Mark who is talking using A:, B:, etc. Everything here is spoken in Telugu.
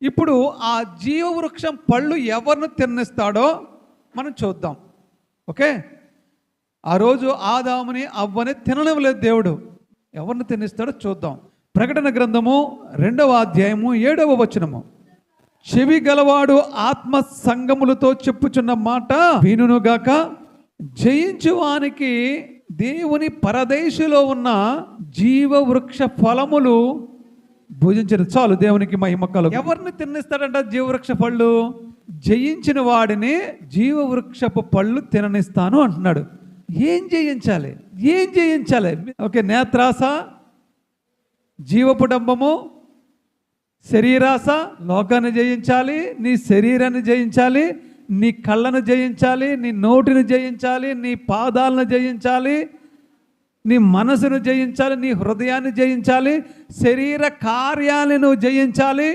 A: ఇప్పుడు ఆ జీవవృక్షం పళ్ళు ఎవరిని తిన్నిస్తాడో మనం చూద్దాం. ఓకే, ఆ రోజు ఆదాముని అవ్వని తిననివ్వలేదు దేవుడు. ఎవరిని తిన్నిస్తాడో చూద్దాం. ప్రకటన గ్రంథము 2వ అధ్యాయము 7వ వచనము. చెవి గలవాడు ఆత్మ సంగములతో చెప్పుచున్న మాట వినుగాక. జయించువానికి దేవుని పరదేశులో ఉన్న జీవవృక్ష ఫలములు భుజించిన చాలు. దేవునికి మహిమ కలుగు. ఎవరిని తిన్నిస్తాడంట జీవవృక్ష పళ్ళు? జయించిన వాడిని జీవవృక్షపు పళ్ళు తిననిస్తాను అంటున్నాడు. ఏం జయించాలి? ఏం జయించాలి? ఓకే, నేత్రాస, జీవపుడంబము, శరీరాస. లోకాన్ని జయించాలి, నీ శరీరాన్ని జయించాలి, నీ కళ్ళను జయించాలి, నీ నోటిని జయించాలి, నీ పాదాలను జయించాలి, నీ మనసును జయించాలి, నీ హృదయాన్ని జయించాలి, శరీర కార్యాలను జయించాలి.